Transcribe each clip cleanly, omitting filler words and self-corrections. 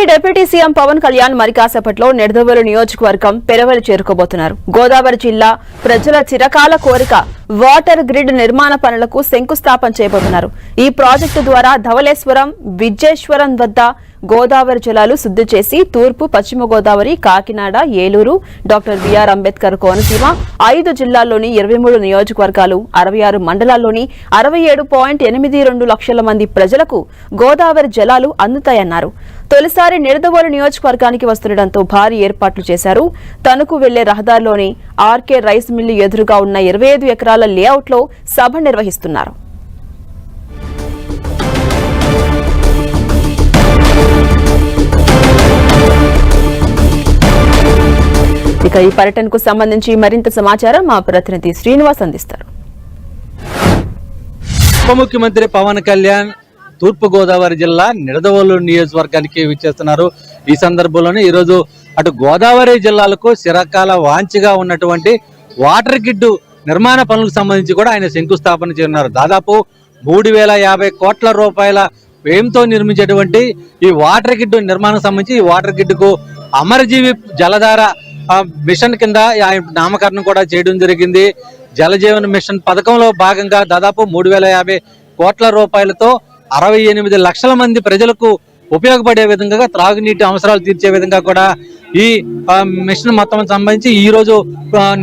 AP deputy CM Pawan Kalyan మరి కాసేపట్లో నిడదవోలు నియోజకవర్గం పెరవలి చేరుకోబోతున్నారు. గోదావరి జిల్లా ప్రజల చిరకాల కోరిక వాటర్ గ్రిడ్ నిర్మాణ పనులకు శంకుస్థాపన చేయబోతున్నారు. ఈ ప్రాజెక్టు ద్వారా ధవళేశ్వరం, విజయేశ్వరం వద్ద గోదావరి జలాలు శుద్ధి చేసి తూర్పు, పశ్చిమ గోదావరి, కాకినాడ, ఏలూరు, డాక్టర్ బిఆర్ అంబేద్కర్ కోనసీమ 5 జిల్లాల్లోని 23 నియోజకవర్గాలు, 66 మండలాల్లోని 67.82 లక్షల మంది ప్రజలకు గోదావరి జలాలు అందుతాయన్నారు. తొలిసారి నిడదవోలు నియోజకవర్గానికి వస్తుండటంతో భారీ ఏర్పాట్లు చేశారు. తణుకు వెళ్లే రహదారిలోని ఆర్కే రైస్ మిల్లు ఎదురుగా ఉన్న 25 ఎకరాల లేఅవుట్లో సభ నిర్వహిస్తున్నారు. ఇక ఈ పర్యటనకు సంబంధించి మరింత సమాచారం మా ప్రతినిధి శ్రీనివాస్ అందిస్తారు. ఉప ముఖ్యమంత్రి పవన్ కళ్యాణ్ తూర్పు గోదావరి జిల్లా నిడదవోలు నియోజకవర్గానికి విచ్చేస్తున్నారు. ఈ సందర్భంలోనే ఈరోజు అటు గోదావరి జిల్లాలకు చిరకాల వాంఛగా ఉన్నటువంటి వాటర్ గిడ్డు నిర్మాణ పనులకు సంబంధించి కూడా ఆయన శంకుస్థాపన చేయనున్నారు. దాదాపు 3050 కోట్ల రూపాయల వ్యయంతో నిర్మించేటువంటి ఈ వాటర్ గిడ్డు నిర్మాణం సంబంధించి ఈ వాటర్ గిడ్డుకు అమరజీవి జలధార మిషన్ కింద నామకరణం కూడా చేయడం జరిగింది. జలజీవన్ మిషన్ పథకంలో భాగంగా దాదాపు 3050 కోట్ల రూపాయలతో 68 లక్షల మంది ప్రజలకు ఉపయోగపడే విధంగా త్రాగునీటి అవసరాలు తీర్చే విధంగా కూడా ఈ మిషన్ మొత్తం సంబంధించి ఈ రోజు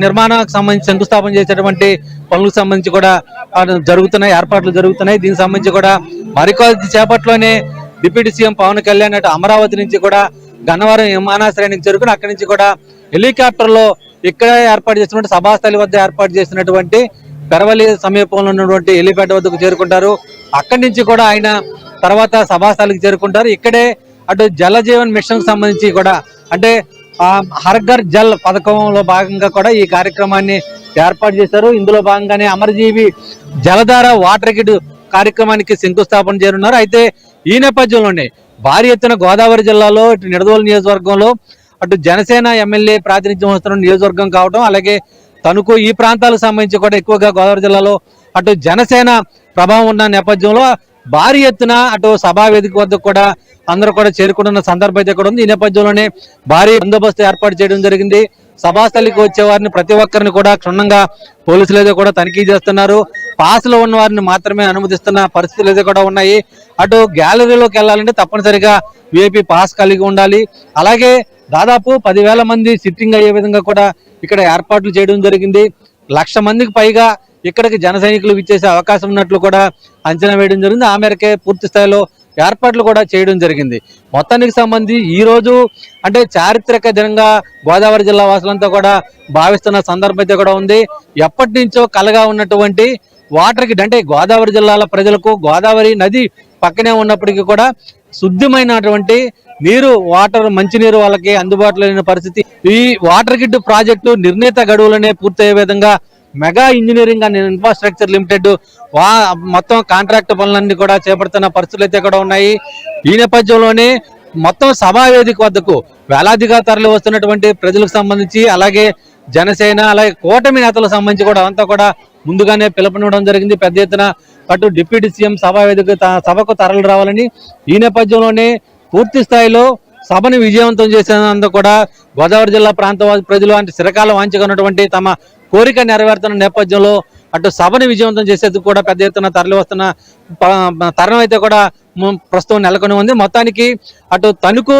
నిర్మాణానికి సంబంధించి శంకుస్థాపన చేసేటువంటి పనులకు సంబంధించి కూడా ఏర్పాట్లు జరుగుతున్నాయి. దీనికి సంబంధించి కూడా మరికొద్ది చేపట్లోనే డిప్యూటీ సీఎం పవన్ కళ్యాణ్ అటు అమరావతి నుంచి కూడా గన్నవరం విమానాశ్రయానికి చేరుకుని అక్కడి నుంచి కూడా హెలికాప్టర్ లో ఇక్కడ ఏర్పాటు చేసినటువంటి సభాస్థలి వద్ద ఏర్పాటు చేసినటువంటి పెరవలి సమీపంలో ఉన్నటువంటి హెలిప్యాడ్ వద్దకు చేరుకుంటారు. అక్కడి నుంచి కూడా ఆయన తర్వాత సభాస్థలికి చేరుకుంటారు. ఇక్కడే అటు జలజీవన్ మిషన్ సంబంధించి కూడా అంటే హర్ఘర్ జల్ పథకంలో భాగంగా కూడా ఈ కార్యక్రమాన్ని ఏర్పాటు చేశారు. ఇందులో భాగంగానే అమరజీవి జలధార వాటర్ గిడ్ కార్యక్రమానికి శంకుస్థాపన చేరున్నారు. అయితే ఈ నేపథ్యంలోనే భారీ ఎత్తున గోదావరి జిల్లాలో ఇటు నిడదవోలు నియోజకవర్గంలో అటు జనసేన ఎమ్మెల్యే ప్రాతినిధ్యం వస్తున్న నియోజకవర్గం కావడం, అలాగే తణుకు ఈ ప్రాంతాలకు సంబంధించి కూడా ఎక్కువగా గోదావరి జిల్లాలో అటు జనసేన ప్రభావం ఉన్న నేపథ్యంలో భారీ ఎత్తున అటు సభా వేదిక వద్ద కూడా అందరూ కూడా చేరుకుంటున్న సందర్భం అయితే కూడా ఉంది. ఈ నేపథ్యంలోనే భారీ బందోబస్తు ఏర్పాటు చేయడం జరిగింది. సభాస్థలికి వచ్చే వారిని ప్రతి ఒక్కరిని కూడా క్షుణ్ణంగా పోలీసులు అయితే కూడా తనిఖీ చేస్తున్నారు. పాస్లో ఉన్న వారిని మాత్రమే అనుమతిస్తున్న పరిస్థితులు అయితే కూడా ఉన్నాయి. అటు గ్యాలరీలోకి వెళ్ళాలంటే తప్పనిసరిగా విఐపి పాస్ కలిగి ఉండాలి. అలాగే దాదాపు 10,000 మంది సిట్టింగ్ అయ్యే విధంగా కూడా ఇక్కడ ఏర్పాట్లు చేయడం జరిగింది. 1,00,000 మందికి పైగా ఇక్కడికి జన సైనికులు విచ్చేసే అవకాశం ఉన్నట్లు కూడా అంచనా వేయడం జరిగింది. ఆ మేరకే పూర్తి స్థాయిలో ఏర్పాట్లు కూడా చేయడం జరిగింది. మొత్తానికి సంబంధించి ఈ రోజు అంటే చారిత్రక దినంగా గోదావరి జిల్లా వాసులంతా కూడా భావిస్తున్న సందర్భం అయితే కూడా ఉంది. ఎప్పటి నుంచో కలగా ఉన్నటువంటి వాటర్ గిడ్ అంటే గోదావరి జిల్లాల ప్రజలకు గోదావరి నది పక్కనే ఉన్నప్పటికీ కూడా శుద్ధమైనటువంటి నీరు, మంచినీరు వాళ్ళకి అందుబాటులో లేని పరిస్థితి. ఈ వాటర్ గిడ్ ప్రాజెక్టు నిర్ణీత గడువులనే పూర్తయ్యే విధంగా mega engineering and infrastructure limited మొత్తం కాంట్రాక్ట్ పనులన్నీ కూడా చేపడుతున్న పరిస్థితులు అయితే కూడా ఉన్నాయి. ఈ నేపథ్యంలోనే మొత్తం సభా వేదిక వద్దకు వేలాదిగా తరలి వస్తున్నటువంటి ప్రజలకు సంబంధించి, అలాగే జనసేన అలాగే కూటమి నేతలకు సంబంధించి కూడా అంతా కూడా ముందుగానే పిలుపునివ్వడం జరిగింది. పెద్ద ఎత్తున అటు డిప్యూటీ సీఎం సభా వేదిక సభకు తరలి రావాలని. ఈ నేపథ్యంలోనే పూర్తి స్థాయిలో సభను విజయవంతం చేసేందుకు కూడా గోదావరి జిల్లా ప్రాంత ప్రజలు అంటే చిరకాల వాంఛగా ఉన్నటువంటి తమ కోరిక నెరవేరుతున్న నేపథ్యంలో అటు సభను విజయవంతం చేసేందుకు కూడా పెద్ద ఎత్తున తరలి వస్తున్న తరుణం అయితే కూడా ప్రస్తుతం నెలకొని ఉంది. మొత్తానికి అటు తణుకు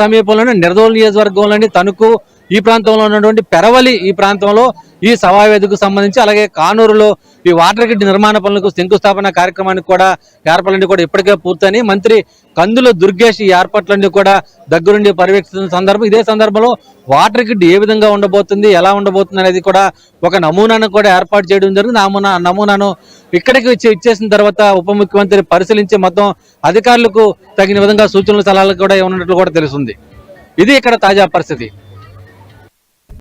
సమీపంలోని నిడదవోలు నియోజకవర్గంలోని తణుకు ఈ ప్రాంతంలో ఉన్నటువంటి పెరవలి ఈ ప్రాంతంలో ఈ సభా వేదికకు సంబంధించి, అలాగే కానూరులో ఈ వాటర్ గిడ్ నిర్మాణ పనులకు శంకుస్థాపన కార్యక్రమానికి కూడా ఏర్పాట్లన్నీ కూడా ఇప్పటికే పూర్తని మంత్రి కందుల దుర్గేష్ ఈ ఏర్పాట్లన్నీ కూడా దగ్గరుండి పర్యవేక్షిస్తున్న సందర్భం. ఇదే సందర్భంలో వాటర్ గిడ్ ఏ విధంగా ఉండబోతుంది, ఎలా ఉండబోతుంది అనేది కూడా ఒక నమూనాను కూడా ఏర్పాటు చేయడం జరిగింది. ఆ నమూనాను ఇక్కడికి ఇచ్చేసిన తర్వాత ఉప ముఖ్యమంత్రి పరిశీలించి మొత్తం అధికారులకు తగిన విధంగా సూచనలు సలహాలు కూడా ఇవ్వనున్నట్లు కూడా తెలుస్తుంది. ఇది ఇక్కడ తాజా పరిస్థితి.